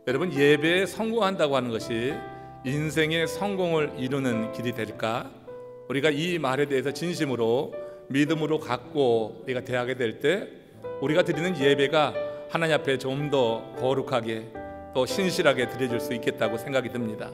여러분, 예배에 성공한다고 하는 것이 인생의 성공을 이루는 길이 될까? 우리가 이 말에 대해서 진심으로 믿음으로 갖고 우리가 대하게 될 때 우리가 드리는 예배가 하나님 앞에 좀 더 거룩하게 또 신실하게 드려질 수 있겠다고 생각이 듭니다.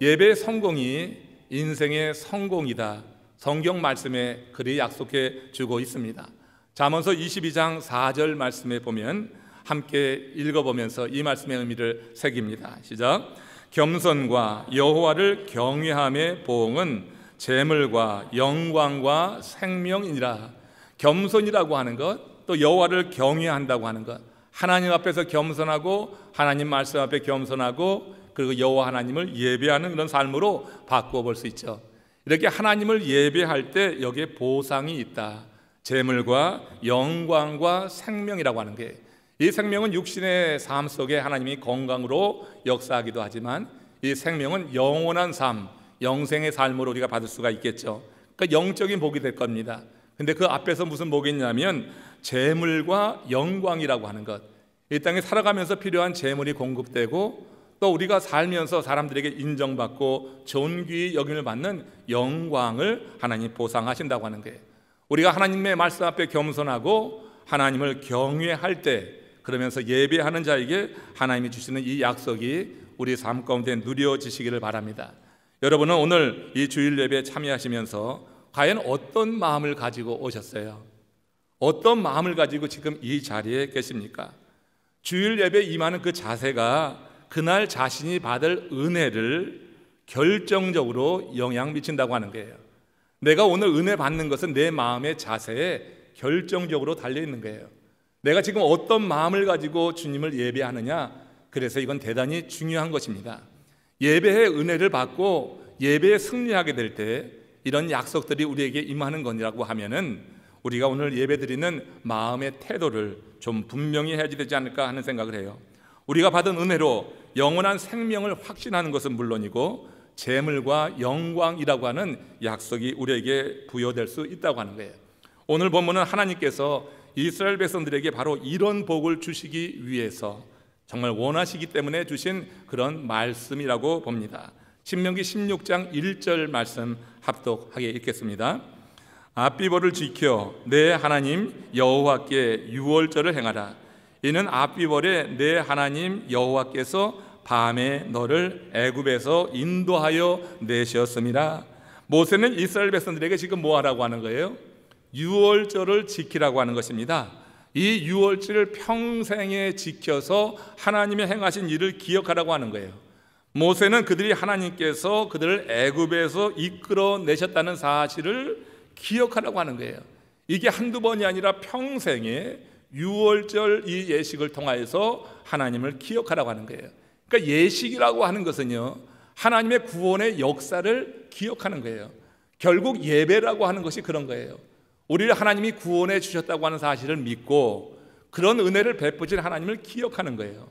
예배의 성공이 인생의 성공이다. 성경 말씀에 그리 약속해 주고 있습니다. 잠언서 22장 4절 말씀에 보면 함께 읽어보면서 이 말씀의 의미를 새깁니다. 시작. 겸손과 여호와를 경외함의 보응은 재물과 영광과 생명이니라. 겸손이라고 하는 것, 또 여호와를 경외한다고 하는 것, 하나님 앞에서 겸손하고 하나님 말씀 앞에 겸손하고 그리고 여호와 하나님을 예배하는 그런 삶으로 바꾸어 볼 수 있죠. 이렇게 하나님을 예배할 때 여기에 보상이 있다. 재물과 영광과 생명이라고 하는 게, 이 생명은 육신의 삶 속에 하나님이 건강으로 역사하기도 하지만 이 생명은 영원한 삶, 영생의 삶으로 우리가 받을 수가 있겠죠. 그러니까 영적인 복이 될 겁니다. 근데 그 앞에서 무슨 복이 있냐면 재물과 영광이라고 하는 것, 이 땅에 살아가면서 필요한 재물이 공급되고 또 우리가 살면서 사람들에게 인정받고 존귀 여김을 받는 영광을 하나님 보상하신다고 하는 거예요. 우리가 하나님의 말씀 앞에 겸손하고 하나님을 경외할 때, 그러면서 예배하는 자에게 하나님이 주시는 이 약속이 우리 삶 가운데 누려지시기를 바랍니다. 여러분은 오늘 이 주일 예배에 참여하시면서 과연 어떤 마음을 가지고 오셨어요? 어떤 마음을 가지고 지금 이 자리에 계십니까? 주일 예배에 임하는 그 자세가 그날 자신이 받을 은혜를 결정적으로 영향 미친다고 하는 거예요. 내가 오늘 은혜 받는 것은 내 마음의 자세에 결정적으로 달려있는 거예요. 내가 지금 어떤 마음을 가지고 주님을 예배하느냐, 그래서 이건 대단히 중요한 것입니다. 예배의 은혜를 받고 예배에 승리하게 될 때 이런 약속들이 우리에게 임하는 거라고 하면은 우리가 오늘 예배드리는 마음의 태도를 좀 분명히 해야 되지 않을까 하는 생각을 해요. 우리가 받은 은혜로 영원한 생명을 확신하는 것은 물론이고 재물과 영광이라고 하는 약속이 우리에게 부여될 수 있다고 하는 거예요. 오늘 본문은 하나님께서 이스라엘 백성들에게 바로 이런 복을 주시기 위해서 정말 원하시기 때문에 주신 그런 말씀이라고 봅니다. 신명기 16장 1절 말씀 합독하게 읽겠습니다. 앞비벌을 지켜 내 하나님 여호와께 유월절을 행하라. 이는 앞비벌에 내 하나님 여호와께서 밤에 너를 애굽에서 인도하여 내셨음이라. 모세는 이스라엘 백성들에게 지금 뭐 하라고 하는 거예요? 유월절을 지키라고 하는 것입니다. 이 유월절을 평생에 지켜서 하나님의 행하신 일을 기억하라고 하는 거예요. 모세는 그들이 하나님께서 그들을 애굽에서 이끌어 내셨다는 사실을 기억하라고 하는 거예요. 이게 한두 번이 아니라 평생에 유월절 이 예식을 통하여서 하나님을 기억하라고 하는 거예요. 그러니까 예식이라고 하는 것은요, 하나님의 구원의 역사를 기억하는 거예요. 결국 예배라고 하는 것이 그런 거예요. 우리를 하나님이 구원해 주셨다고 하는 사실을 믿고 그런 은혜를 베푸신 하나님을 기억하는 거예요.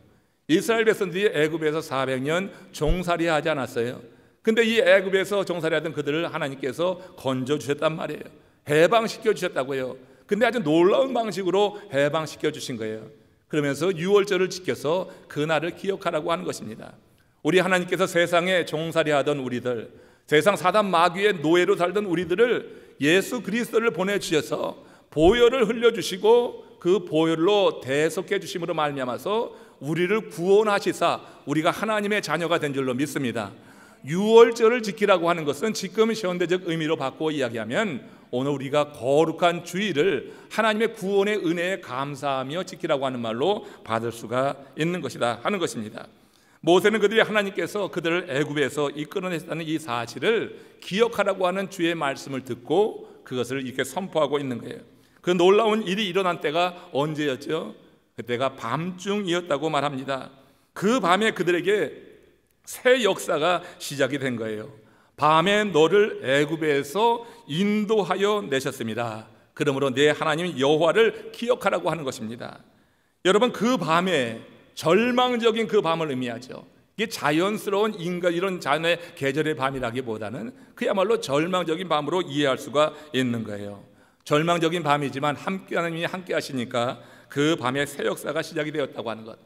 이스라엘 백성들이 애굽에서 400년 종살이하지 않았어요. 근데 이 애굽에서 종살이하던 그들을 하나님께서 건져 주셨단 말이에요. 해방시켜 주셨다고요. 근데 아주 놀라운 방식으로 해방시켜 주신 거예요. 그러면서 유월절을 지켜서 그날을 기억하라고 하는 것입니다. 우리 하나님께서 세상에 종살이하던 우리들, 세상 사단 마귀의 노예로 살던 우리들을 예수 그리스도를 보내주셔서 보혈을 흘려주시고 그 보혈로 대속해 주심으로 말미암아서 우리를 구원하시사 우리가 하나님의 자녀가 된 줄로 믿습니다. 유월절을 지키라고 하는 것은 지금 현대적 의미로 바꾸어 이야기하면 오늘 우리가 거룩한 주일을 하나님의 구원의 은혜에 감사하며 지키라고 하는 말로 받을 수가 있는 것이다 하는 것입니다. 모세는 그들이 하나님께서 그들을 애굽에서 이끌어내셨다는 이 사실을 기억하라고 하는 주의 말씀을 듣고 그것을 이렇게 선포하고 있는 거예요. 그 놀라운 일이 일어난 때가 언제였죠? 그때가 밤중이었다고 말합니다. 그 밤에 그들에게 새 역사가 시작이 된 거예요. 밤에 너를 애굽에서 인도하여 내셨습니다. 그러므로 내 하나님 여호와를 기억하라고 하는 것입니다. 여러분, 그 밤에 절망적인 그 밤을 의미하죠. 이게 자연스러운 인간 이런 자연의 계절의 밤이라기보다는 그야말로 절망적인 밤으로 이해할 수가 있는 거예요. 절망적인 밤이지만 하나님이 함께 하시니까 그 밤에 새 역사가 시작이 되었다고 하는 것.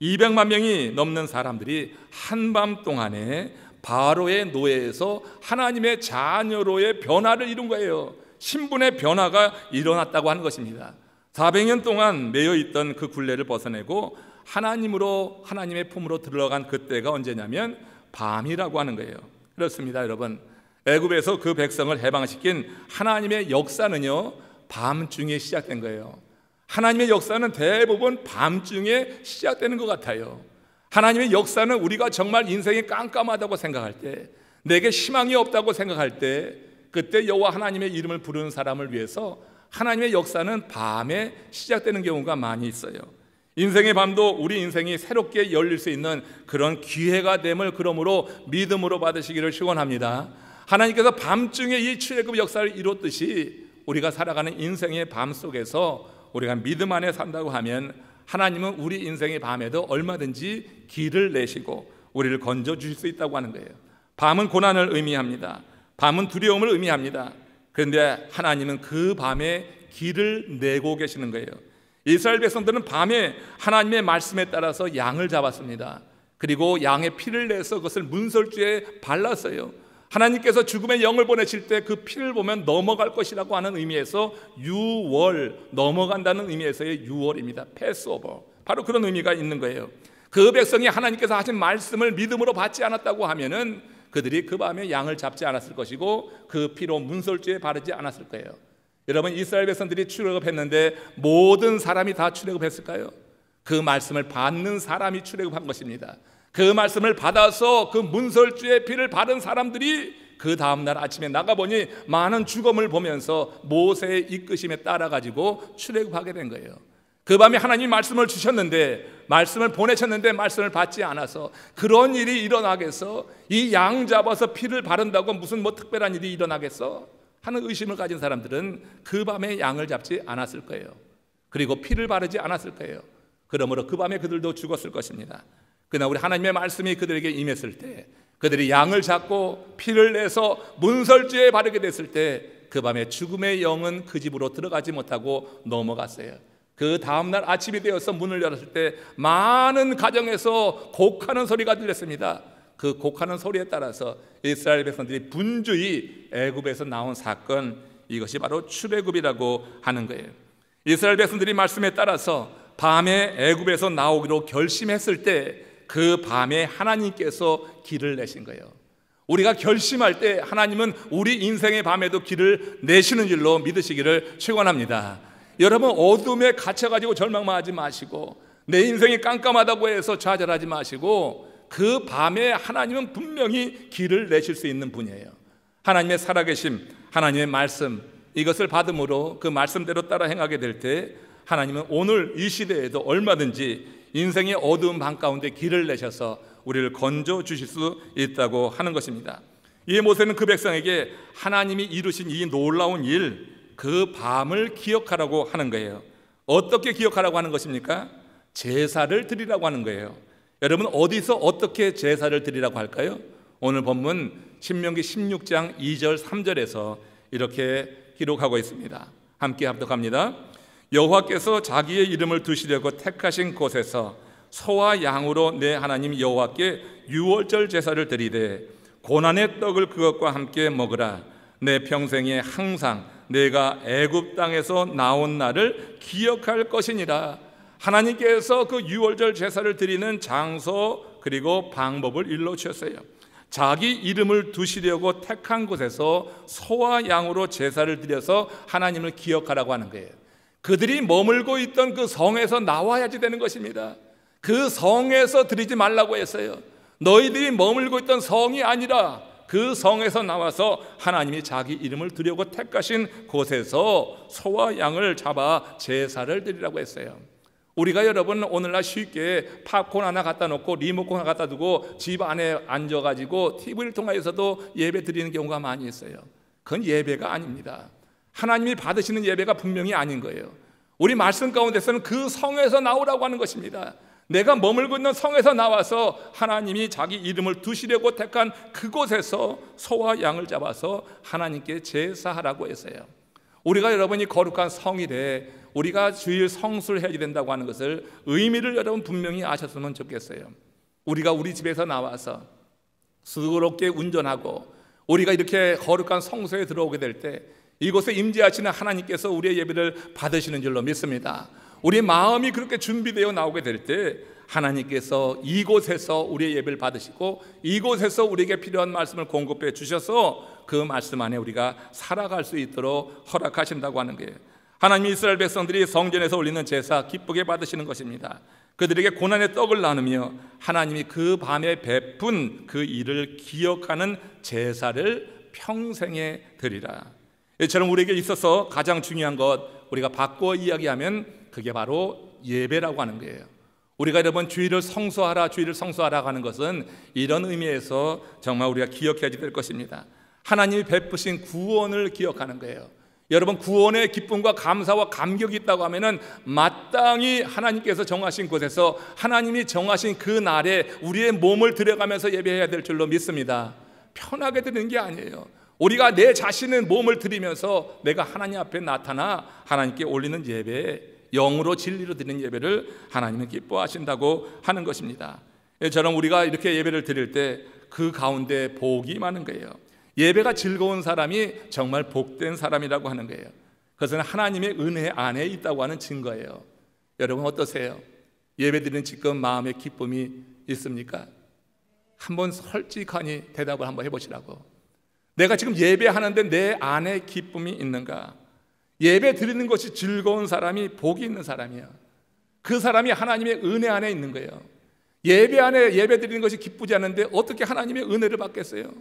200만 명이 넘는 사람들이 한밤 동안에 바로의 노예에서 하나님의 자녀로의 변화를 이룬 거예요. 신분의 변화가 일어났다고 하는 것입니다. 400년 동안 매여 있던 그 굴레를 벗어내고 하나님의 품으로 들어간 그때가 언제냐면 밤이라고 하는 거예요. 그렇습니다, 여러분. 애굽에서 그 백성을 해방시킨 하나님의 역사는요, 밤중에 시작된 거예요. 하나님의 역사는 대부분 밤중에 시작되는 것 같아요. 하나님의 역사는 우리가 정말 인생이 깜깜하다고 생각할 때, 내게 희망이 없다고 생각할 때, 그때 여호와 하나님의 이름을 부르는 사람을 위해서 하나님의 역사는 밤에 시작되는 경우가 많이 있어요. 인생의 밤도 우리 인생이 새롭게 열릴 수 있는 그런 기회가 됨을 그러므로 믿음으로 받으시기를 축원합니다. 하나님께서 밤중에 이 출애굽 역사를 이뤘듯이 우리가 살아가는 인생의 밤 속에서 우리가 믿음 안에 산다고 하면 하나님은 우리 인생의 밤에도 얼마든지 길을 내시고 우리를 건져 주실 수 있다고 하는 거예요. 밤은 고난을 의미합니다. 밤은 두려움을 의미합니다. 그런데 하나님은 그 밤에 길을 내고 계시는 거예요. 이스라엘 백성들은 밤에 하나님의 말씀에 따라서 양을 잡았습니다. 그리고 양의 피를 내서 그것을 문설주에 발랐어요. 하나님께서 죽음의 영을 보내실 때 그 피를 보면 넘어갈 것이라고 하는 의미에서 유월, 넘어간다는 의미에서의 유월입니다. 패스오버, 바로 그런 의미가 있는 거예요. 그 백성이 하나님께서 하신 말씀을 믿음으로 받지 않았다고 하면은 그들이 그 밤에 양을 잡지 않았을 것이고 그 피로 문설주에 바르지 않았을 거예요. 여러분, 이스라엘 백성들이 출애굽했는데 모든 사람이 다 출애굽했을까요? 그 말씀을 받는 사람이 출애굽한 것입니다. 그 말씀을 받아서 그 문설주의 피를 바른 사람들이 그 다음날 아침에 나가보니 많은 죽음을 보면서 모세의 이끄심에 따라가지고 출애굽하게 된 거예요. 그 밤에 하나님이 말씀을 주셨는데, 말씀을 보내셨는데 말씀을 받지 않아서 그런 일이 일어나겠어? 이 양 잡아서 피를 바른다고 무슨 특별한 일이 일어나겠어? 하는 의심을 가진 사람들은 그 밤에 양을 잡지 않았을 거예요. 그리고 피를 바르지 않았을 거예요. 그러므로 그 밤에 그들도 죽었을 것입니다. 그러나 우리 하나님의 말씀이 그들에게 임했을 때, 그들이 양을 잡고 피를 내서 문설주에 바르게 됐을 때 그 밤에 죽음의 영은 그 집으로 들어가지 못하고 넘어갔어요. 그 다음날 아침이 되어서 문을 열었을 때 많은 가정에서 곡하는 소리가 들렸습니다. 그 곡하는 소리에 따라서 이스라엘 백성들이 분주히 애굽에서 나온 사건, 이것이 바로 출애굽이라고 하는 거예요. 이스라엘 백성들이 말씀에 따라서 밤에 애굽에서 나오기로 결심했을 때 그 밤에 하나님께서 길을 내신 거예요. 우리가 결심할 때 하나님은 우리 인생의 밤에도 길을 내시는 줄로 믿으시기를 축원합니다. 여러분, 어둠에 갇혀가지고 절망만 하지 마시고, 내 인생이 깜깜하다고 해서 좌절하지 마시고, 그 밤에 하나님은 분명히 길을 내실 수 있는 분이에요. 하나님의 살아계심, 하나님의 말씀, 이것을 받음으로 그 말씀대로 따라 행하게 될 때 하나님은 오늘 이 시대에도 얼마든지 인생의 어두운 밤 가운데 길을 내셔서 우리를 건져 주실 수 있다고 하는 것입니다. 이 모세는 그 백성에게 하나님이 이루신 이 놀라운 일, 그 밤을 기억하라고 하는 거예요. 어떻게 기억하라고 하는 것입니까? 제사를 드리라고 하는 거예요. 여러분, 어디서 어떻게 제사를 드리라고 할까요? 오늘 본문 신명기 16장 2절 3절에서 이렇게 기록하고 있습니다. 함께 합독합니다. 여호와께서 자기의 이름을 두시려고 택하신 곳에서 소와 양으로 내 하나님 여호와께 유월절 제사를 드리되 고난의 떡을 그것과 함께 먹으라. 내 평생에 항상 내가 애굽 땅에서 나온 날을 기억할 것이니라. 하나님께서 그 유월절 제사를 드리는 장소 그리고 방법을 일러 주셨어요. 자기 이름을 두시려고 택한 곳에서 소와 양으로 제사를 드려서 하나님을 기억하라고 하는 거예요. 그들이 머물고 있던 그 성에서 나와야지 되는 것입니다. 그 성에서 드리지 말라고 했어요. 너희들이 머물고 있던 성이 아니라 그 성에서 나와서 하나님이 자기 이름을 드리려고 택하신 곳에서 소와 양을 잡아 제사를 드리라고 했어요. 우리가 여러분 오늘날 쉽게 팝콘 하나 갖다 놓고 리모컨 하나 갖다 두고 집 안에 앉아가지고 TV를 통해서도 예배 드리는 경우가 많이 있어요. 그건 예배가 아닙니다. 하나님이 받으시는 예배가 분명히 아닌 거예요. 우리 말씀 가운데서는 그 성에서 나오라고 하는 것입니다. 내가 머물고 있는 성에서 나와서 하나님이 자기 이름을 두시려고 택한 그곳에서 소와 양을 잡아서 하나님께 제사하라고 했어요. 우리가 여러분이 거룩한 성이래, 우리가 주일 성수를 해야 된다고 하는 것을 의미를 여러분 분명히 아셨으면 좋겠어요. 우리가 우리 집에서 나와서 수고롭게 운전하고 우리가 이렇게 거룩한 성소에 들어오게 될 때 이곳에 임재하시는 하나님께서 우리의 예배를 받으시는 줄로 믿습니다. 우리 마음이 그렇게 준비되어 나오게 될 때 하나님께서 이곳에서 우리의 예배를 받으시고 이곳에서 우리에게 필요한 말씀을 공급해 주셔서 그 말씀 안에 우리가 살아갈 수 있도록 허락하신다고 하는 거예요. 하나님, 이스라엘 백성들이 성전에서 올리는 제사 기쁘게 받으시는 것입니다. 그들에게 고난의 떡을 나누며 하나님이 그 밤에 베푼 그 일을 기억하는 제사를 평생에 드리라. 이처럼 우리에게 있어서 가장 중요한 것, 우리가 바꿔 이야기하면 그게 바로 예배라고 하는 거예요. 우리가 여러분 주일을 성수하라, 주일을 성수하라 하는 것은 이런 의미에서 정말 우리가 기억해야 될 것입니다. 하나님이 베푸신 구원을 기억하는 거예요. 여러분, 구원의 기쁨과 감사와 감격이 있다고 하면은 마땅히 하나님께서 정하신 곳에서 하나님이 정하신 그 날에 우리의 몸을 들여가면서 예배해야 될 줄로 믿습니다. 편하게 드리는 게 아니에요. 우리가 내 자신의 몸을 드리면서 내가 하나님 앞에 나타나 하나님께 올리는 예배, 영으로 진리로 드리는 예배를 하나님은 기뻐하신다고 하는 것입니다. 저는 우리가 이렇게 예배를 드릴 때 그 가운데 복이 많은 거예요. 예배가 즐거운 사람이 정말 복된 사람이라고 하는 거예요. 그것은 하나님의 은혜 안에 있다고 하는 증거예요. 여러분 어떠세요? 예배 드리는 지금 마음의 기쁨이 있습니까? 한번 솔직하니 대답을 한번 해보시라고. 내가 지금 예배하는데 내 안에 기쁨이 있는가? 예배 드리는 것이 즐거운 사람이 복이 있는 사람이야. 그 사람이 하나님의 은혜 안에 있는 거예요. 예배 안에 예배 드리는 것이 기쁘지 않은데 어떻게 하나님의 은혜를 받겠어요?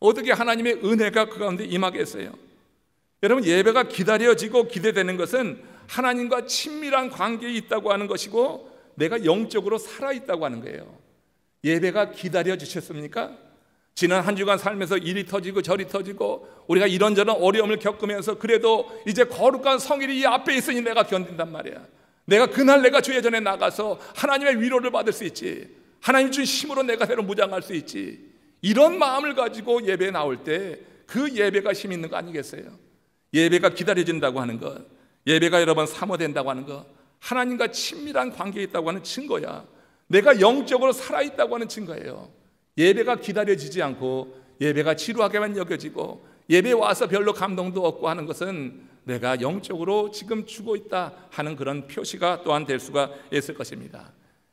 어떻게 하나님의 은혜가 그 가운데 임하겠어요? 여러분, 예배가 기다려지고 기대되는 것은 하나님과 친밀한 관계에 있다고 하는 것이고 내가 영적으로 살아있다고 하는 거예요. 예배가 기다려지셨습니까? 지난 한 주간 살면서 이리 터지고 저리 터지고 우리가 이런저런 어려움을 겪으면서 그래도 이제 거룩한 성일이 이 앞에 있으니 내가 견딘단 말이야. 내가 그날 내가 주의 전에 나가서 하나님의 위로를 받을 수 있지. 하나님 준 힘으로 내가 새로 무장할 수 있지. 이런 마음을 가지고 예배에 나올 때 그 예배가 힘 있는 거 아니겠어요? 예배가 기다려진다고 하는 것, 예배가 여러 번 사모된다고 하는 것, 하나님과 친밀한 관계에 있다고 하는 증거야. 내가 영적으로 살아있다고 하는 증거예요. 예배가 기다려지지 않고 예배가 지루하게만 여겨지고 예배에 와서 별로 감동도 없고 하는 것은 내가 영적으로 지금 죽어 있다 하는 그런 표시가 또한 될 수가 있을 것입니다.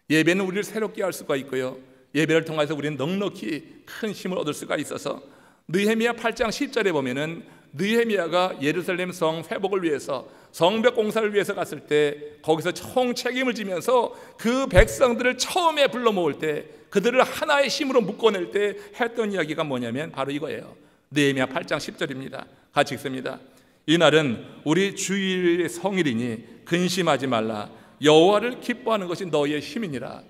예배는 우리를 새롭게 할 수가 있고요, 예배를 통해서 우리는 넉넉히 큰 힘을 얻을 수가 있어서 느헤미야 8장 10절에 보면은 느헤미야가 예루살렘 성 회복을 위해서 성벽 공사를 위해서 갔을 때 거기서 총 책임을 지면서 그 백성들을 처음에 불러 모을 때 그들을 하나의 힘으로 묶어낼 때 했던 이야기가 뭐냐면 바로 이거예요. 느헤미야 8장 10절입니다. 같이 읽습니다. 이날은 우리 주일의 성일이니 근심하지 말라. 여호와를 기뻐하는 것이 너희의 힘이니라.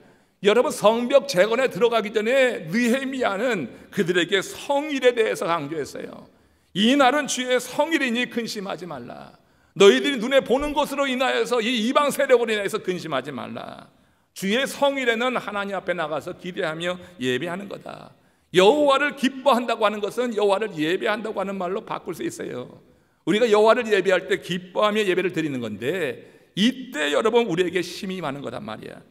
여러분, 성벽 재건에 들어가기 전에 느헤미야는 그들에게 성일에 대해서 강조했어요. 이 날은 주의 성일이니 근심하지 말라. 너희들이 눈에 보는 것으로 인하여서 이 이방 세력으로 인해서 근심하지 말라. 주의 성일에는 하나님 앞에 나가서 기대하며 예배하는 거다. 여호와를 기뻐한다고 하는 것은 여호와를 예배한다고 하는 말로 바꿀 수 있어요. 우리가 여호와를 예배할 때 기뻐하며 예배를 드리는 건데 이때 여러분 우리에게 힘이 많은 거단 말이야.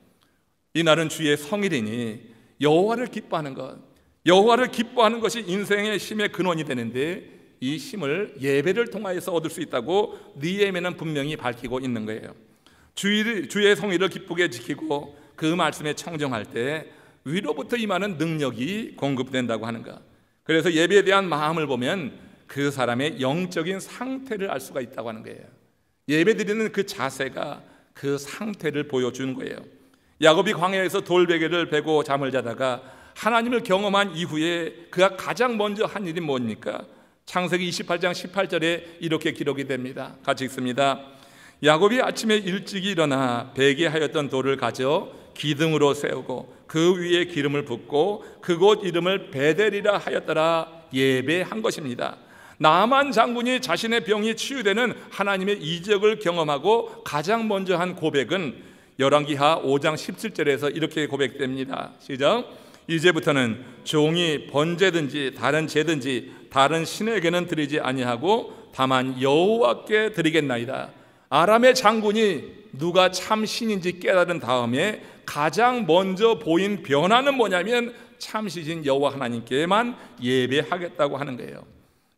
이날은 주의 성일이니 여호와를 기뻐하는 것, 여호와를 기뻐하는 것이 인생의 힘의 근원이 되는데 이 힘을 예배를 통하여서 얻을 수 있다고 느헤미야는 분명히 밝히고 있는 거예요. 주의 성일을 기쁘게 지키고 그 말씀에 청정할 때 위로부터 임하는 능력이 공급된다고 하는 것. 그래서 예배에 대한 마음을 보면 그 사람의 영적인 상태를 알 수가 있다고 하는 거예요. 예배 드리는 그 자세가 그 상태를 보여주는 거예요. 야곱이 광야에서 돌베개를 베고 잠을 자다가 하나님을 경험한 이후에 그가 가장 먼저 한 일이 뭡니까? 창세기 28장 18절에 이렇게 기록이 됩니다. 같이 읽습니다. 야곱이 아침에 일찍 일어나 베개하였던 돌을 가져 기둥으로 세우고 그 위에 기름을 붓고 그곳 이름을 베델이라 하였더라. 예배한 것입니다. 나만 장군이 자신의 병이 치유되는 하나님의 이적을 경험하고 가장 먼저 한 고백은 열왕기하 5장 17절에서 이렇게 고백됩니다. 시작. 이제부터는 종이 번제든지 다른 제든지 다른 신에게는 드리지 아니하고 다만 여호와께 드리겠나이다. 아람의 장군이 누가 참 신인지 깨달은 다음에 가장 먼저 보인 변화는 뭐냐면 참신이신 여호와 하나님께만 예배하겠다고 하는 거예요.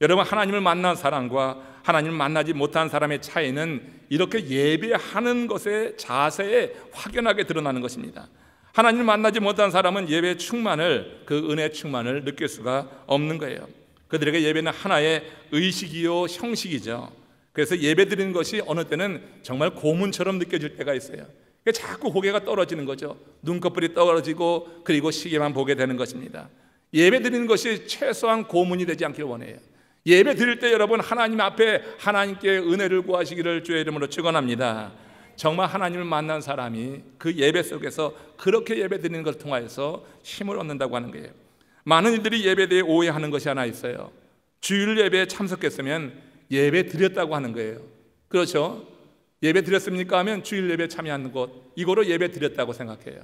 여러분, 하나님을 만난 사람과 하나님을 만나지 못한 사람의 차이는 이렇게 예배하는 것의 자세에 확연하게 드러나는 것입니다. 하나님을 만나지 못한 사람은 예배의 충만을, 그 은혜의 충만을 느낄 수가 없는 거예요. 그들에게 예배는 하나의 의식이요 형식이죠. 그래서 예배 드리는 것이 어느 때는 정말 고문처럼 느껴질 때가 있어요. 자꾸 고개가 떨어지는 거죠. 눈꺼풀이 떨어지고 그리고 시계만 보게 되는 것입니다. 예배 드리는 것이 최소한 고문이 되지 않길 원해요. 예배 드릴 때 여러분, 하나님 앞에 하나님께 은혜를 구하시기를 주의 이름으로 축원합니다. 정말 하나님을 만난 사람이 그 예배 속에서 그렇게 예배 드리는 것을 통하여서 힘을 얻는다고 하는 거예요. 많은 이들이 예배에 대해 오해하는 것이 하나 있어요. 주일 예배에 참석했으면 예배 드렸다고 하는 거예요. 그렇죠? 예배 드렸습니까 하면 주일 예배 참여하는 것, 이거로 예배 드렸다고 생각해요.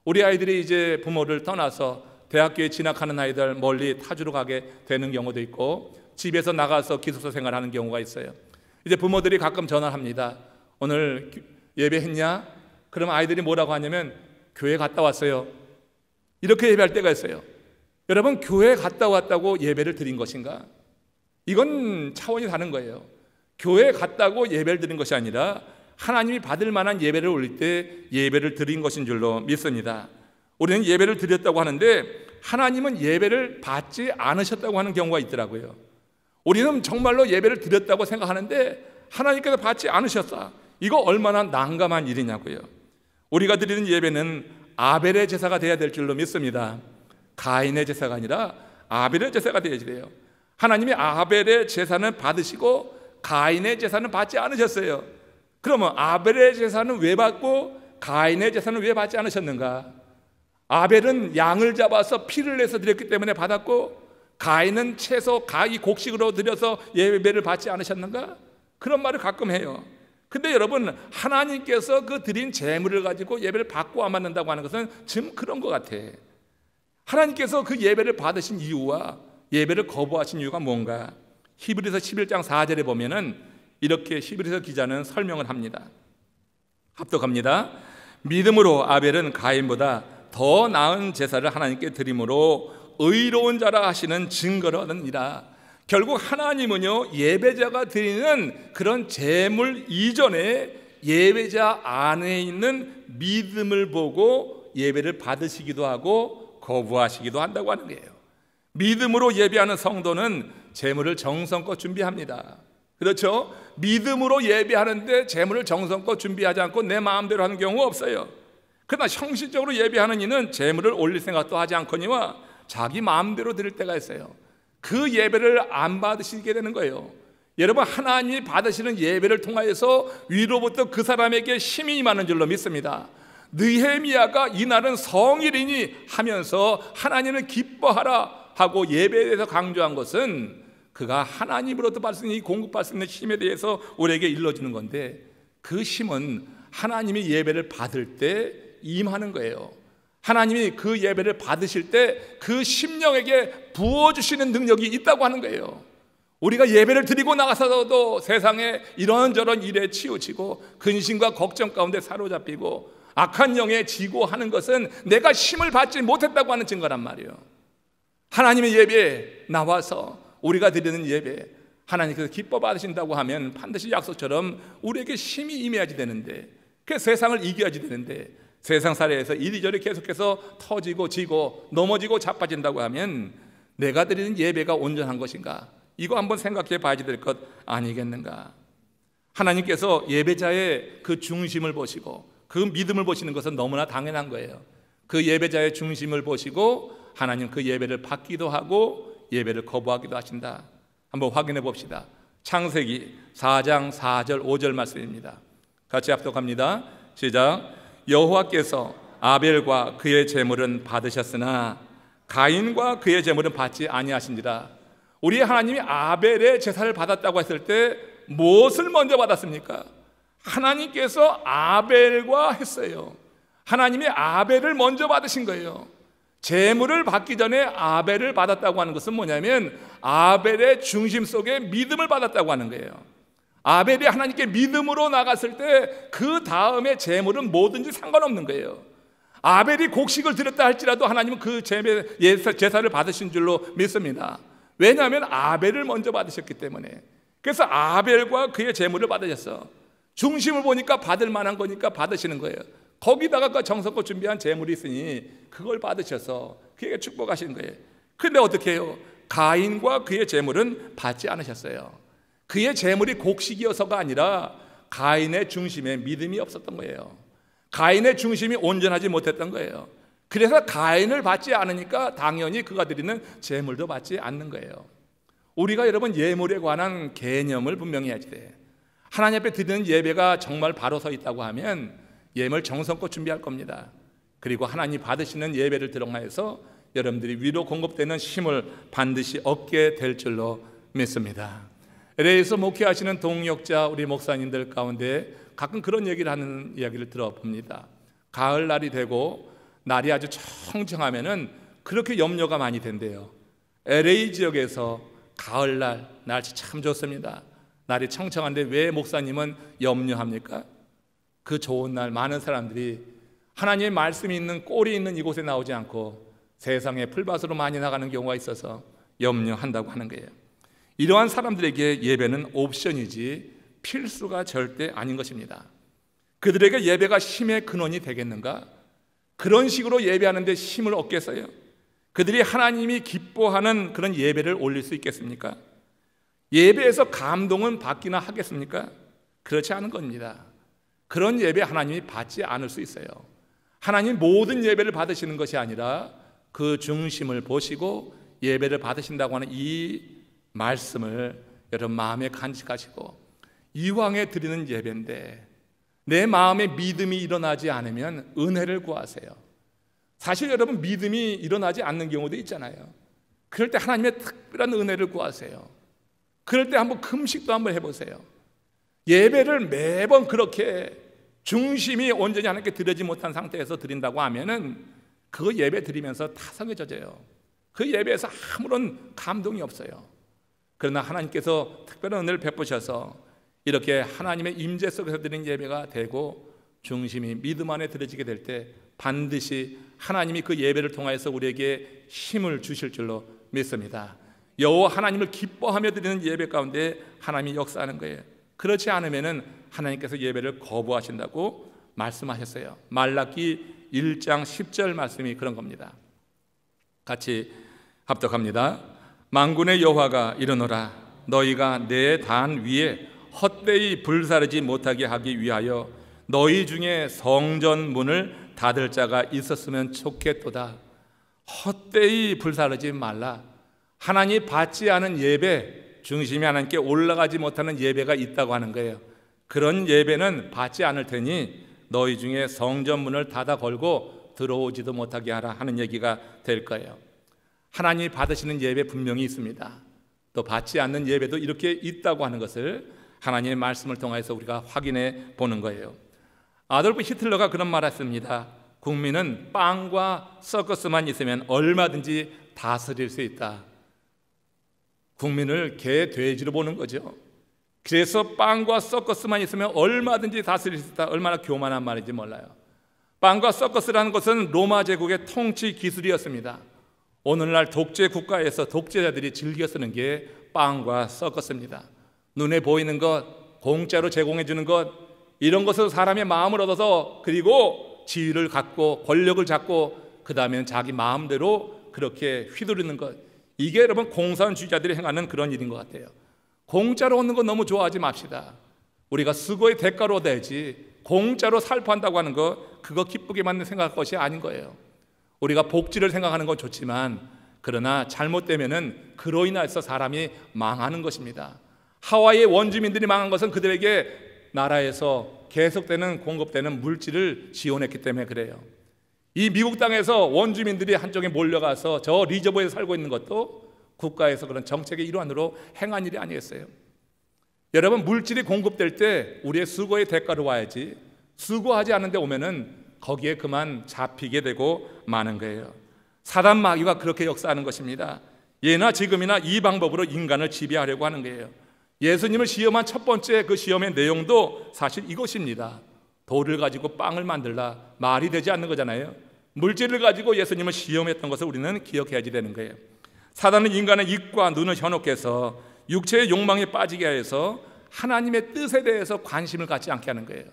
우리 아이들이 이제 부모를 떠나서 대학교에 진학하는 아이들, 멀리 타주로 가게 되는 경우도 있고 집에서 나가서 기숙사 생활하는 경우가 있어요. 이제 부모들이 가끔 전화를 합니다. 오늘 예배했냐? 그럼 아이들이 뭐라고 하냐면 교회 갔다 왔어요. 이렇게 예배할 때가 있어요. 여러분, 교회 갔다 왔다고 예배를 드린 것인가? 이건 차원이 다른 거예요. 교회 갔다고 예배를 드린 것이 아니라 하나님이 받을 만한 예배를 올릴 때 예배를 드린 것인 줄로 믿습니다. 우리는 예배를 드렸다고 하는데 하나님은 예배를 받지 않으셨다고 하는 경우가 있더라고요. 우리는 정말로 예배를 드렸다고 생각하는데 하나님께서 받지 않으셨다. 이거 얼마나 난감한 일이냐고요. 우리가 드리는 예배는 아벨의 제사가 되어야 될 줄로 믿습니다. 가인의 제사가 아니라 아벨의 제사가 되어야 돼요. 하나님이 아벨의 제사는 받으시고 가인의 제사는 받지 않으셨어요. 그러면 아벨의 제사는 왜 받고 가인의 제사는 왜 받지 않으셨는가? 아벨은 양을 잡아서 피를 내서 드렸기 때문에 받았고 가인은 채소 가위 곡식으로 드려서 예배를 받지 않으셨는가? 그런 말을 가끔 해요. 근데 여러분, 하나님께서 그 드린 제물을 가지고 예배를 받고 안 받는다고 하는 것은 지금 그런 것 같아. 하나님께서 그 예배를 받으신 이유와 예배를 거부하신 이유가 뭔가? 히브리서 11장 4절에 보면은 이렇게 히브리서 기자는 설명을 합니다. 합독합니다. 믿음으로 아벨은 가인보다 더 나은 제사를 하나님께 드림으로 의로운 자라 하시는 증거를 얻으니라. 결국 하나님은요, 예배자가 드리는 그런 제물 이전에 예배자 안에 있는 믿음을 보고 예배를 받으시기도 하고 거부하시기도 한다고 하는 거예요. 믿음으로 예배하는 성도는 제물을 정성껏 준비합니다. 그렇죠? 믿음으로 예배하는데 제물을 정성껏 준비하지 않고 내 마음대로 하는 경우가 없어요. 그러나 형식적으로 예배하는 이는 제물을 올릴 생각도 하지 않거니와 자기 마음대로 드릴 때가 있어요. 그 예배를 안 받으시게 되는 거예요. 여러분, 하나님이 받으시는 예배를 통하여서 위로부터 그 사람에게 힘이 임하는 줄로 믿습니다. 느헤미야가 이날은 성일이니 하면서 하나님을 기뻐하라 하고 예배에 대해서 강조한 것은 그가 하나님으로부터 받을 수 있는 이 공급받을 수 있는 힘에 대해서 우리에게 일러주는 건데, 그 힘은 하나님이 예배를 받을 때 임하는 거예요. 하나님이 그 예배를 받으실 때 그 심령에게 부어주시는 능력이 있다고 하는 거예요. 우리가 예배를 드리고 나가서도 세상에 이런저런 일에 치우치고 근심과 걱정 가운데 사로잡히고 악한 영에 지고 하는 것은 내가 힘을 받지 못했다고 하는 증거란 말이에요. 하나님의 예배에 나와서 우리가 드리는 예배, 하나님께서 기뻐 받으신다고 하면 반드시 약속처럼 우리에게 힘이 임해야지 되는데, 그 세상을 이겨야지 되는데, 세상 사회에서 이리저리 계속해서 터지고 지고 넘어지고 자빠진다고 하면 내가 드리는 예배가 온전한 것인가? 이거 한번 생각해 봐야 될 것 아니겠는가? 하나님께서 예배자의 그 중심을 보시고 그 믿음을 보시는 것은 너무나 당연한 거예요. 그 예배자의 중심을 보시고 하나님 그 예배를 받기도 하고 예배를 거부하기도 하신다. 한번 확인해 봅시다. 창세기 4장 4절 5절 말씀입니다. 같이 합독합니다. 시작. 여호와께서 아벨과 그의 제물은 받으셨으나 가인과 그의 제물은 받지 아니하신지라. 우리 하나님이 아벨의 제사를 받았다고 했을 때 무엇을 먼저 받았습니까? 하나님께서 아벨과 했어요. 하나님이 아벨을 먼저 받으신 거예요. 제물을 받기 전에 아벨을 받았다고 하는 것은 뭐냐면 아벨의 중심 속에 믿음을 받았다고 하는 거예요. 아벨이 하나님께 믿음으로 나갔을 때 그 다음에 제물은 뭐든지 상관없는 거예요. 아벨이 곡식을 드렸다 할지라도 하나님은 그 제사를 받으신 줄로 믿습니다. 왜냐하면 아벨을 먼저 받으셨기 때문에. 그래서 아벨과 그의 제물을 받으셨어. 중심을 보니까 받을 만한 거니까 받으시는 거예요. 거기다가 그 정성껏 준비한 제물이 있으니 그걸 받으셔서 그에게 축복하신 거예요. 그런데 어떻게 해요? 가인과 그의 제물은 받지 않으셨어요. 그의 제물이 곡식이어서가 아니라 가인의 중심에 믿음이 없었던 거예요. 가인의 중심이 온전하지 못했던 거예요. 그래서 가인을 받지 않으니까 당연히 그가 드리는 제물도 받지 않는 거예요. 우리가 여러분 예물에 관한 개념을 분명히 해야지 돼. 하나님 앞에 드리는 예배가 정말 바로 서 있다고 하면 예물 정성껏 준비할 겁니다. 그리고 하나님 받으시는 예배를 들어가서 여러분들이 위로 공급되는 힘을 반드시 얻게 될 줄로 믿습니다. LA에서 목회하시는 동역자 우리 목사님들 가운데 가끔 그런 얘기를 하는 이야기를 들어봅니다. 가을날이 되고 날이 아주 청청하면은 그렇게 염려가 많이 된대요. LA 지역에서 가을날 날씨 참 좋습니다. 날이 청청한데 왜 목사님은 염려합니까? 그 좋은 날 많은 사람들이 하나님의 말씀이 있는 꼴이 있는 이곳에 나오지 않고 세상에 풀밭으로 많이 나가는 경우가 있어서 염려한다고 하는 거예요. 이러한 사람들에게 예배는 옵션이지 필수가 절대 아닌 것입니다. 그들에게 예배가 힘의 근원이 되겠는가? 그런 식으로 예배하는데 힘을 얻겠어요? 그들이 하나님이 기뻐하는 그런 예배를 올릴 수 있겠습니까? 예배에서 감동은 받기나 하겠습니까? 그렇지 않은 겁니다. 그런 예배 하나님이 받지 않을 수 있어요. 하나님 모든 예배를 받으시는 것이 아니라 그 중심을 보시고 예배를 받으신다고 하는 이 말씀을 여러분 마음에 간직하시고 이왕에 드리는 예배인데 내 마음에 믿음이 일어나지 않으면 은혜를 구하세요. 사실 여러분 믿음이 일어나지 않는 경우도 있잖아요. 그럴 때 하나님의 특별한 은혜를 구하세요. 그럴 때 한번 금식도 한번 해보세요. 예배를 매번 그렇게 중심이 온전히 하나님께 드리지 못한 상태에서 드린다고 하면은 그 예배 드리면서 타성에 젖어요. 그 예배에서 아무런 감동이 없어요. 그러나 하나님께서 특별한 은혜를 베푸셔서 이렇게 하나님의 임재 속에서 드리는 예배가 되고 중심이 믿음 안에 들어지게 될 때 반드시 하나님이 그 예배를 통하여서 우리에게 힘을 주실 줄로 믿습니다. 여호와 하나님을 기뻐하며 드리는 예배 가운데 하나님이 역사하는 거예요. 그렇지 않으면은 하나님께서 예배를 거부하신다고 말씀하셨어요. 말라기 1장 10절 말씀이 그런 겁니다. 같이 합독합니다. 만군의 여호와가 이르노라 너희가 내 단 위에 헛되이 불사르지 못하게 하기 위하여 너희 중에 성전 문을 닫을 자가 있었으면 좋겠도다. 헛되이 불사르지 말라. 하나님 받지 않은 예배, 중심이 하나님께 올라가지 못하는 예배가 있다고 하는 거예요. 그런 예배는 받지 않을 테니 너희 중에 성전 문을 닫아 걸고 들어오지도 못하게 하라 하는 얘기가 될 거예요. 하나님이 받으시는 예배 분명히 있습니다. 또 받지 않는 예배도 이렇게 있다고 하는 것을 하나님의 말씀을 통해서 우리가 확인해 보는 거예요. 아돌프 히틀러가 그런 말을 했습니다. 국민은 빵과 서커스만 있으면 얼마든지 다스릴 수 있다. 국민을 개, 돼지로 보는 거죠. 그래서 빵과 서커스만 있으면 얼마든지 다스릴 수 있다. 얼마나 교만한 말인지 몰라요. 빵과 서커스라는 것은 로마 제국의 통치 기술이었습니다. 오늘날 독재 국가에서 독재자들이 즐겨 쓰는 게 빵과 서커스입니다. 눈에 보이는 것, 공짜로 제공해 주는 것, 이런 것으로 사람의 마음을 얻어서 그리고 지위를 갖고 권력을 잡고 그 다음에는 자기 마음대로 그렇게 휘두르는 것, 이게 여러분 공산주의자들이 행하는 그런 일인 것 같아요. 공짜로 얻는 거 너무 좋아하지 맙시다. 우리가 수고의 대가로 얻어야지 공짜로 살포한다고 하는 거 그거 기쁘게만 생각할 것이 아닌 거예요. 우리가 복지를 생각하는 건 좋지만 그러나 잘못되면은 그로 인해서 사람이 망하는 것입니다. 하와이의 원주민들이 망한 것은 그들에게 나라에서 계속되는 공급되는 물질을 지원했기 때문에 그래요. 이 미국 땅에서 원주민들이 한쪽에 몰려가서 저 리저버에 살고 있는 것도 국가에서 그런 정책의 일환으로 행한 일이 아니겠어요? 여러분 물질이 공급될 때 우리의 수고의 대가로 와야지 수고하지 않은 데 오면은 거기에 그만 잡히게 되고 마는 거예요. 사단 마귀가 그렇게 역사하는 것입니다. 예나 지금이나 이 방법으로 인간을 지배하려고 하는 거예요. 예수님을 시험한 첫 번째 그 시험의 내용도 사실 이것입니다. 돌을 가지고 빵을 만들라 말이 되지 않는 거잖아요. 물질을 가지고 예수님을 시험했던 것을 우리는 기억해야지 되는 거예요. 사단은 인간의 입과 눈을 현혹해서 육체의 욕망에 빠지게 해서 하나님의 뜻에 대해서 관심을 갖지 않게 하는 거예요.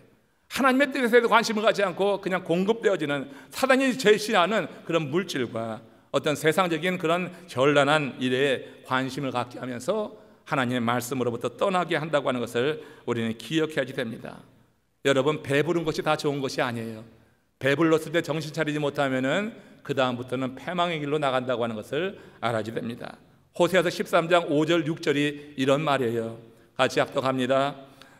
하나님의 뜻에 대해서 관심을 갖지 않고 그냥 공급되어지는 사단이 제시하는 그런 물질과 어떤 세상적인 그런 현란한 일에 관심을 갖게 하면서 하나님의 말씀으로부터 떠나게 한다고 하는 것을 우리는 기억해야지 됩니다. 여러분, 배부른 것이 다 좋은 것이 아니에요. 배불렀을 때 정신 차리지 못하면은 그 다음부터는 패망의 길로 나간다고 하는 것을 알아야지 됩니다. 호세아서 13장 5절 6절이 이런 말이에요. 같이 합독합니다.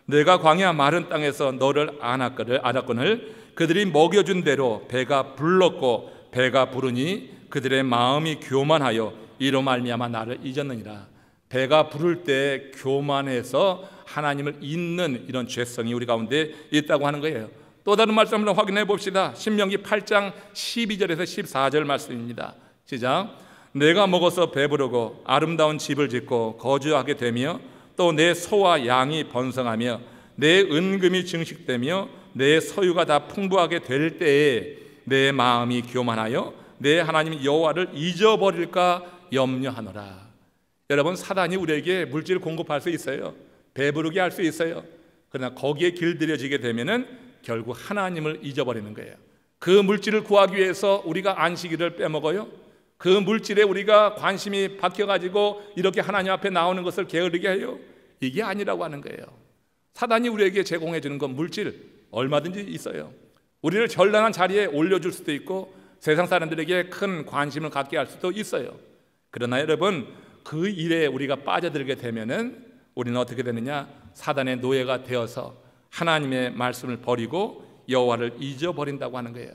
내가 광야 마른 땅에서 너를 안았거늘 그들이 먹여준 대로 배가 불렀고 배가 부르니 그들의 마음이 교만하여 이로 말미암아 나를 잊었느니라. 배가 부를 때 교만해서 하나님을 잊는 이런 죄성이 우리 가운데 있다고 하는 거예요. 또 다른 말씀을 확인해 봅시다. 신명기 8장 12절에서 14절 말씀입니다. 시작. 내가 먹어서 배부르고 아름다운 집을 짓고 거주하게 되며 또 내 소와 양이 번성하며 내 은금이 증식되며 내 소유가 다 풍부하게 될 때에 내 마음이 교만하여 내 하나님 여호와를 잊어버릴까 염려하노라. 여러분, 사단이 우리에게 물질을 공급할 수 있어요. 배부르게 할 수 있어요. 그러나 거기에 길들여지게 되면은 결국 하나님을 잊어버리는 거예요. 그 물질을 구하기 위해서 우리가 안식일을 빼먹어요. 그 물질에 우리가 관심이 바뀌어가지고 이렇게 하나님 앞에 나오는 것을 게으르게 해요. 이게 아니라고 하는 거예요. 사단이 우리에게 제공해 주는 건 물질 얼마든지 있어요. 우리를 현란한 자리에 올려줄 수도 있고 세상 사람들에게 큰 관심을 갖게 할 수도 있어요. 그러나 여러분, 그 일에 우리가 빠져들게 되면은 우리는 어떻게 되느냐? 사단의 노예가 되어서 하나님의 말씀을 버리고 여호와를 잊어버린다고 하는 거예요.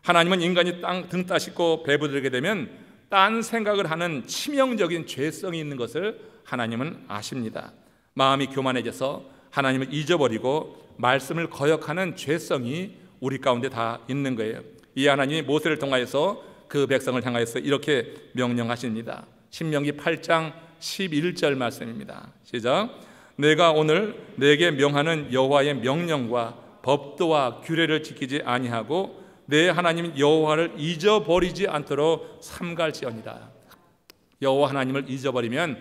하나님은 인간이 등 따시고 배부르게 되면 딴 생각을 하는 치명적인 죄성이 있는 것을 하나님은 아십니다. 마음이 교만해져서 하나님을 잊어버리고 말씀을 거역하는 죄성이 우리 가운데 다 있는 거예요. 이 하나님이 모세를 통하여서 그 백성을 향하여서 이렇게 명령하십니다. 신명기 8장 11절 말씀입니다. 시작. 내가 오늘 내게 명하는 여호와의 명령과 법도와 규례를 지키지 아니하고 내 하나님 여호와를 잊어버리지 않도록 삼갈지어니라. 여호와 하나님을 잊어버리면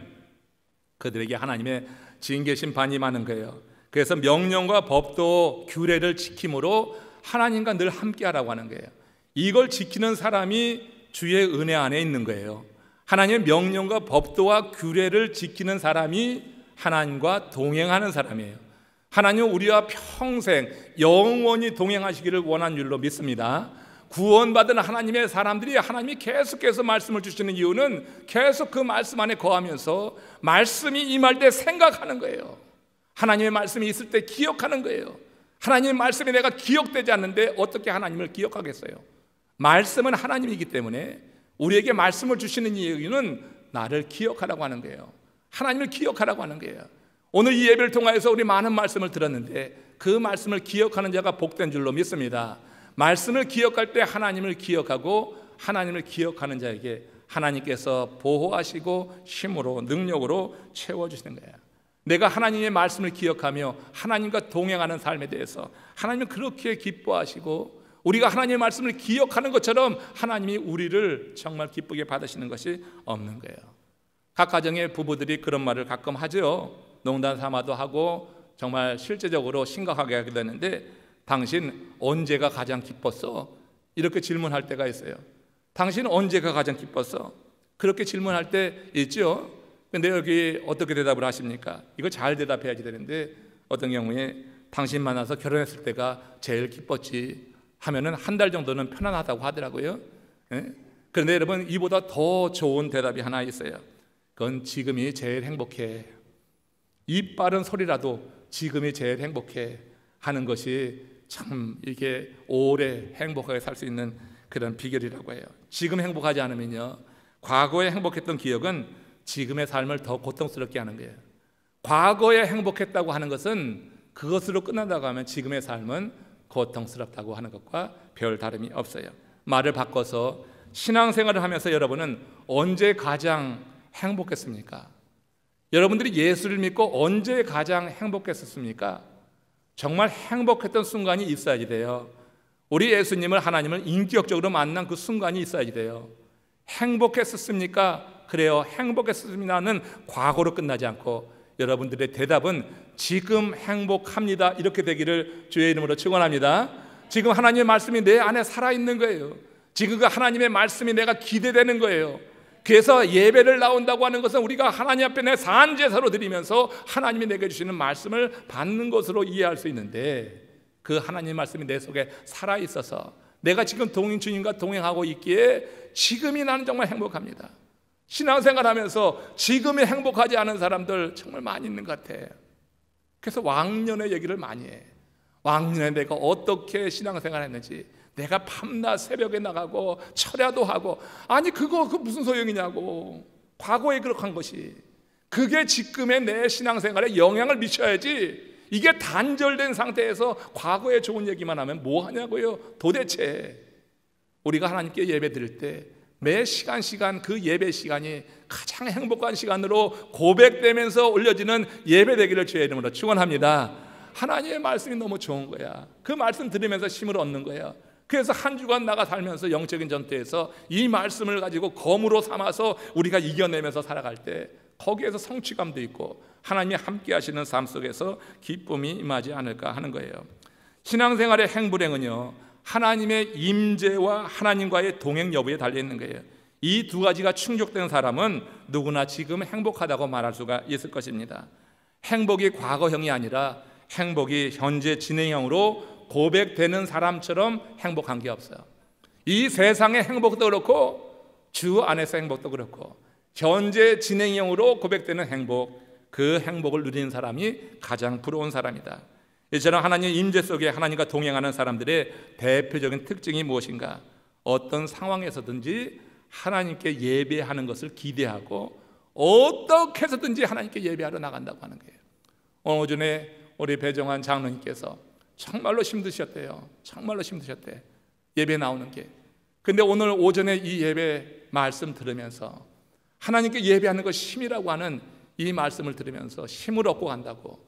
그들에게 하나님의 징계 심판이 많은 거예요. 그래서 명령과 법도 규례를 지킴으로 하나님과 늘 함께하라고 하는 거예요. 이걸 지키는 사람이 주의 은혜 안에 있는 거예요. 하나님의 명령과 법도와 규례를 지키는 사람이 하나님과 동행하는 사람이에요. 하나님은 우리와 평생 영원히 동행하시기를 원하는 줄로 믿습니다. 구원받은 하나님의 사람들이 하나님이 계속해서 말씀을 주시는 이유는 계속 그 말씀 안에 거하면서 말씀이 임할 때 생각하는 거예요. 하나님의 말씀이 있을 때 기억하는 거예요. 하나님의 말씀이 내가 기억되지 않는데 어떻게 하나님을 기억하겠어요? 말씀은 하나님이기 때문에 우리에게 말씀을 주시는 이유는 나를 기억하라고 하는 거예요. 하나님을 기억하라고 하는 거예요. 오늘 이 예배를 통하여서 우리 많은 말씀을 들었는데 그 말씀을 기억하는 자가 복된 줄로 믿습니다. 말씀을 기억할 때 하나님을 기억하고 하나님을 기억하는 자에게 하나님께서 보호하시고 힘으로 능력으로 채워주시는 거예요. 내가 하나님의 말씀을 기억하며 하나님과 동행하는 삶에 대해서 하나님은 그렇게 기뻐하시고 우리가 하나님의 말씀을 기억하는 것처럼 하나님이 우리를 정말 기쁘게 받으시는 것이 없는 거예요. 각 가정의 부부들이 그런 말을 가끔 하죠. 농담 삼아도 하고 정말 실제적으로 심각하게 하게 되는데 당신 언제가 가장 기뻤어? 이렇게 질문할 때가 있어요. 당신 언제가 가장 기뻤어? 그렇게 질문할 때 있죠. 근데 여기 어떻게 대답을 하십니까? 이거 잘 대답해야지 되는데 어떤 경우에 당신 만나서 결혼했을 때가 제일 기뻤지 하면은 한 달 정도는 편안하다고 하더라고요. 예? 그런데 여러분, 이보다 더 좋은 대답이 하나 있어요. 그건 지금이 제일 행복해. 입 빠른 소리라도 지금이 제일 행복해 하는 것이 참 이게 오래 행복하게 살 수 있는 그런 비결이라고 해요. 지금 행복하지 않으면요, 과거에 행복했던 기억은 지금의 삶을 더 고통스럽게 하는 거예요. 과거에 행복했다고 하는 것은 그것으로 끝난다고 하면 지금의 삶은 고통스럽다고 하는 것과 별 다름이 없어요. 말을 바꿔서 신앙생활을 하면서 여러분은 언제 가장 행복했습니까? 여러분들이 예수를 믿고 언제 가장 행복했었습니까? 정말 행복했던 순간이 있어야지 돼요. 우리 예수님을, 하나님을 인격적으로 만난 그 순간이 있어야지 돼요. 행복했었습니까? 그래요, 행복했습니다는 과거로 끝나지 않고 여러분들의 대답은 지금 행복합니다, 이렇게 되기를 주의 이름으로 축원합니다. 지금 하나님의 말씀이 내 안에 살아있는 거예요. 지금 그 하나님의 말씀이 내가 기대되는 거예요. 그래서 예배를 나온다고 하는 것은 우리가 하나님 앞에 내 산제사로 드리면서 하나님이 내게 주시는 말씀을 받는 것으로 이해할 수 있는데, 그 하나님의 말씀이 내 속에 살아있어서 내가 지금 주님과 동행하고 있기에 지금이 나는 정말 행복합니다. 신앙생활하면서 지금이 행복하지 않은 사람들 정말 많이 있는 것 같아요. 그래서 왕년의 얘기를 많이 해. 왕년에 내가 어떻게 신앙생활 했는지, 내가 밤낮 새벽에 나가고 철야도 하고, 아니 그거 무슨 소용이냐고. 과거에 그렇게 한 것이 그게 지금의 내 신앙생활에 영향을 미쳐야지. 이게 단절된 상태에서 과거에 좋은 얘기만 하면 뭐 하냐고요. 도대체 우리가 하나님께 예배 드릴 때 매 시간 그 예배 시간이 가장 행복한 시간으로 고백되면서 올려지는 예배 되기를 주의 이름으로 축원합니다. 하나님의 말씀이 너무 좋은 거야. 그 말씀 들으면서 힘을 얻는 거야. 그래서 한 주간 나가 살면서 영적인 전투에서 이 말씀을 가지고 검으로 삼아서 우리가 이겨내면서 살아갈 때 거기에서 성취감도 있고 하나님이 함께 하시는 삶 속에서 기쁨이 임하지 않을까 하는 거예요. 신앙생활의 행불행은요, 하나님의 임재와 하나님과의 동행 여부에 달려있는 거예요. 이 두 가지가 충족된 사람은 누구나 지금 행복하다고 말할 수가 있을 것입니다. 행복이 과거형이 아니라 행복이 현재 진행형으로 고백되는 사람처럼 행복한 게 없어요. 이 세상의 행복도 그렇고 주 안에서 행복도 그렇고 현재 진행형으로 고백되는 행복, 그 행복을 누리는 사람이 가장 부러운 사람이다. 이처럼 하나님의 임재 속에 하나님과 동행하는 사람들의 대표적인 특징이 무엇인가? 어떤 상황에서든지 하나님께 예배하는 것을 기대하고 어떻게 해서든지 하나님께 예배하러 나간다고 하는 거예요. 오늘 오전에 우리 배정환 장로님께서 정말로 힘드셨대요. 정말로 힘드셨대, 예배 나오는 게. 근데 오늘 오전에 이 예배 말씀 들으면서 하나님께 예배하는 것 힘이라고 하는 이 말씀을 들으면서 힘을 얻고 간다고,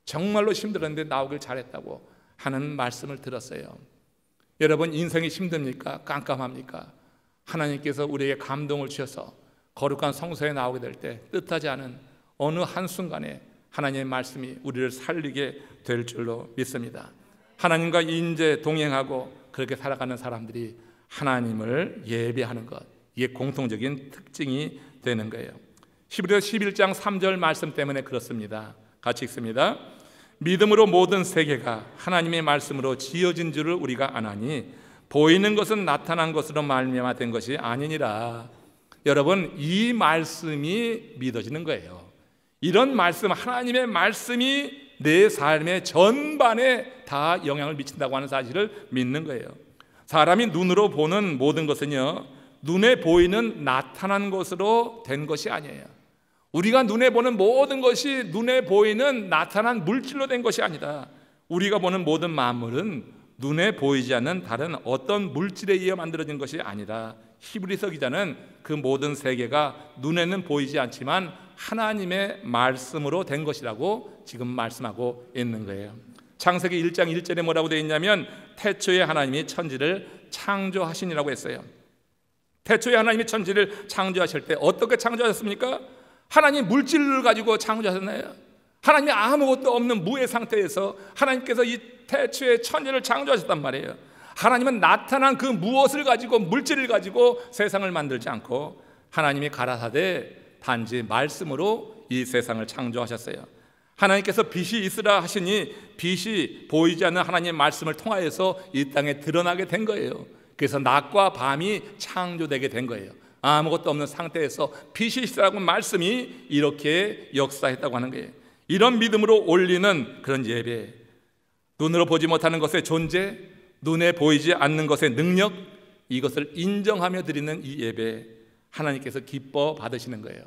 정말로 힘들었는데 나오길 잘했다고 하는 말씀을 들었어요. 여러분, 인생이 힘듭니까? 깜깜합니까? 하나님께서 우리에게 감동을 주셔서 거룩한 성소에 나오게 될 때 뜻하지 않은 어느 한순간에 하나님의 말씀이 우리를 살리게 될 줄로 믿습니다. 하나님과 인제 동행하고 그렇게 살아가는 사람들이 하나님을 예배하는 것, 이게 공통적인 특징이 되는 거예요. 히브리서 11장 3절 말씀 때문에 그렇습니다. 같이 읽습니다. 믿음으로 모든 세계가 하나님의 말씀으로 지어진 줄을 우리가 아나니 보이는 것은 나타난 것으로 말미암아 된 것이 아니니라. 여러분, 이 말씀이 믿어지는 거예요. 이런 말씀, 하나님의 말씀이 내 삶의 전반에 다 영향을 미친다고 하는 사실을 믿는 거예요. 사람이 눈으로 보는 모든 것은요, 눈에 보이는 나타난 것으로 된 것이 아니에요. 우리가 눈에 보는 모든 것이 눈에 보이는 나타난 물질로 된 것이 아니다. 우리가 보는 모든 만물은 눈에 보이지 않는 다른 어떤 물질에 의해 만들어진 것이 아니라, 히브리서 기자는 그 모든 세계가 눈에는 보이지 않지만 하나님의 말씀으로 된 것이라고 지금 말씀하고 있는 거예요. 창세기 1장 1절에 뭐라고 되어 있냐면, 태초에 하나님이 천지를 창조하시니라고 했어요. 태초에 하나님이 천지를 창조하실 때 어떻게 창조하셨습니까? 하나님 물질을 가지고 창조하셨나요? 하나님이 아무것도 없는 무의 상태에서 하나님께서 이 태초에 천지를 창조하셨단 말이에요. 하나님은 나타난 그 무엇을 가지고, 물질을 가지고 세상을 만들지 않고 하나님이 가라사대 단지 말씀으로 이 세상을 창조하셨어요. 하나님께서 빛이 있으라 하시니 빛이 보이지 않는 하나님의 말씀을 통하여서 이 땅에 드러나게 된 거예요. 그래서 낮과 밤이 창조되게 된 거예요. 아무것도 없는 상태에서 빛이 있으라고 말씀이 이렇게 역사했다고 하는 거예요. 이런 믿음으로 올리는 그런 예배, 눈으로 보지 못하는 것의 존재, 눈에 보이지 않는 것의 능력, 이것을 인정하며 드리는 이 예배, 하나님께서 기뻐 받으시는 거예요.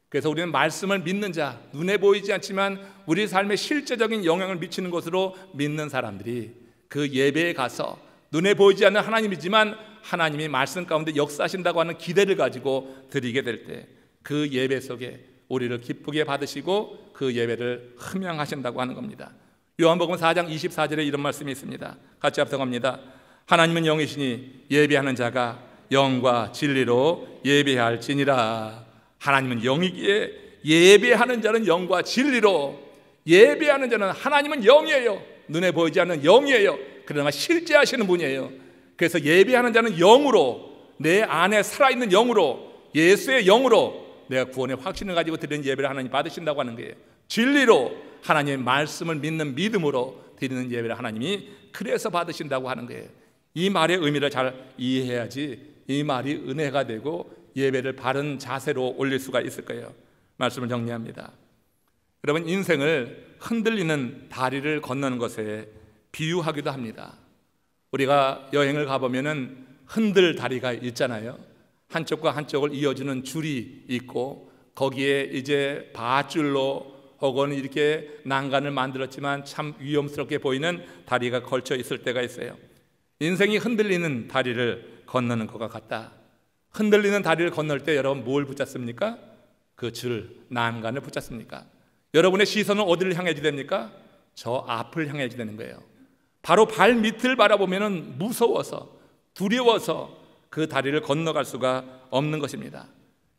그래서 우리는 말씀을 믿는 자, 눈에 보이지 않지만 우리 삶에 실제적인 영향을 미치는 것으로 믿는 사람들이 그 예배에 가서 눈에 보이지 않는 하나님이지만 하나님이 말씀 가운데 역사하신다고 하는 기대를 가지고 드리게 될 때 그 예배 속에 우리를 기쁘게 받으시고 그 예배를 흠양하신다고 하는 겁니다. 요한복음 4장 24절에 이런 말씀이 있습니다. 같이 합성합니다. 하나님은 영이시니 예배하는 자가 영과 진리로 예배할지니라. 하나님은 영이기에 예배하는 자는 영과 진리로, 예배하는 자는, 하나님은 영이에요. 눈에 보이지 않는 영이에요. 그러나 실제하시는 분이에요. 그래서 예배하는 자는 영으로, 내 안에 살아있는 영으로, 예수의 영으로 내가 구원의 확신을 가지고 드리는 예배를 하나님 받으신다고 하는 거예요. 진리로, 하나님의 말씀을 믿는 믿음으로 드리는 예배를 하나님이 그래서 받으신다고 하는 거예요. 이 말의 의미를 잘 이해해야지 이 말이 은혜가 되고 예배를 바른 자세로 올릴 수가 있을 거예요. 말씀을 정리합니다. 여러분, 인생을 흔들리는 다리를 건너는 것에 비유하기도 합니다. 우리가 여행을 가보면은 흔들 다리가 있잖아요. 한쪽과 한쪽을 이어주는 줄이 있고 거기에 이제 밧줄로 혹은 이렇게 난간을 만들었지만 참 위험스럽게 보이는 다리가 걸쳐 있을 때가 있어요. 인생이 흔들리는 다리를 건너는 것과 같다. 흔들리는 다리를 건널 때 여러분 뭘 붙잡습니까? 그 줄, 난간을 붙잡습니까? 여러분의 시선은 어디를 향해야지 됩니까? 저 앞을 향해야지 되는 거예요. 바로 발 밑을 바라보면 무서워서, 두려워서 그 다리를 건너갈 수가 없는 것입니다.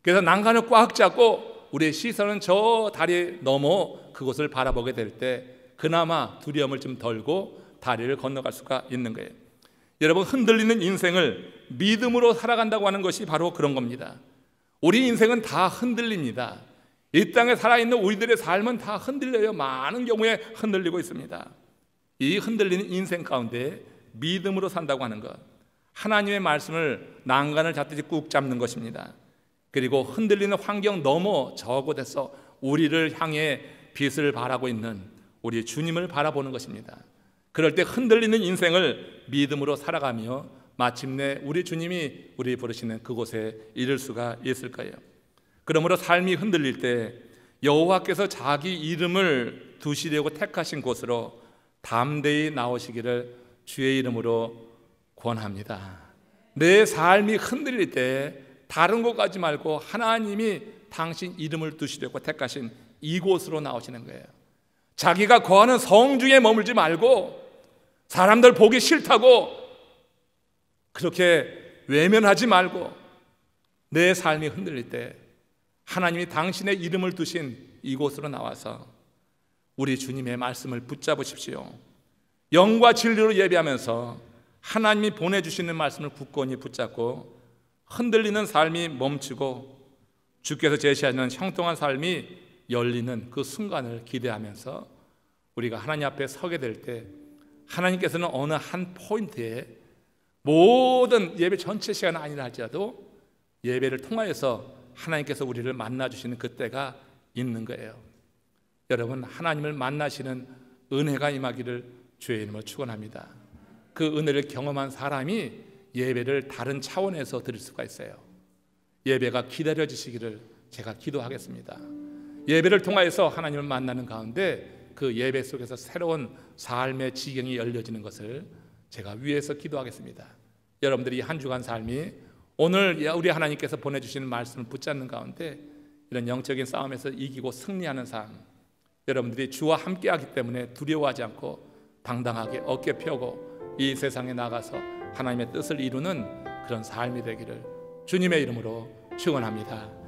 그래서 난간을 꽉 잡고 우리의 시선은 저 다리 넘어 그곳을 바라보게 될 때 그나마 두려움을 좀 덜고 다리를 건너갈 수가 있는 거예요. 여러분, 흔들리는 인생을 믿음으로 살아간다고 하는 것이 바로 그런 겁니다. 우리 인생은 다 흔들립니다. 이 땅에 살아있는 우리들의 삶은 다 흔들려요. 많은 경우에 흔들리고 있습니다. 이 흔들리는 인생 가운데 믿음으로 산다고 하는 것, 하나님의 말씀을 난간을 잡듯이 꾹 잡는 것입니다. 그리고 흔들리는 환경 넘어 저곳에서 우리를 향해 빛을 발하고 있는 우리 주님을 바라보는 것입니다. 그럴 때 흔들리는 인생을 믿음으로 살아가며 마침내 우리 주님이 우리 부르시는 그곳에 이를 수가 있을 거예요. 그러므로 삶이 흔들릴 때 여호와께서 자기 이름을 두시려고 택하신 곳으로 담대히 나오시기를 주의 이름으로 권합니다. 내 삶이 흔들릴 때 다른 곳 가지 말고 하나님이 당신 이름을 두시려고 택하신 이곳으로 나오시는 거예요. 자기가 거하는 성 중에 머물지 말고 사람들 보기 싫다고 그렇게 외면하지 말고 내 삶이 흔들릴 때 하나님이 당신의 이름을 두신 이곳으로 나와서 우리 주님의 말씀을 붙잡으십시오. 영과 진리로 예배하면서 하나님이 보내주시는 말씀을 굳건히 붙잡고 흔들리는 삶이 멈추고 주께서 제시하는 형통한 삶이 열리는 그 순간을 기대하면서 우리가 하나님 앞에 서게 될 때 하나님께서는 어느 한 포인트에 모든 예배 전체 시간은 아니라 할지라도 예배를 통하여서 하나님께서 우리를 만나주시는 그때가 있는 거예요. 여러분, 하나님을 만나시는 은혜가 임하기를 주의 이름으로 축원합니다. 그 은혜를 경험한 사람이 예배를 다른 차원에서 드릴 수가 있어요. 예배가 기다려지시기를 제가 기도하겠습니다. 예배를 통하여서 하나님을 만나는 가운데 그 예배 속에서 새로운 삶의 지경이 열려지는 것을 제가 위에서 기도하겠습니다. 여러분들이 한 주간 삶이 오늘 우리 하나님께서 보내주시는 말씀을 붙잡는 가운데 이런 영적인 싸움에서 이기고 승리하는 삶, 여러분들이 주와 함께하기 때문에 두려워하지 않고 당당하게 어깨 펴고 이 세상에 나가서 하나님의 뜻을 이루는 그런 삶이 되기를 주님의 이름으로 축원합니다.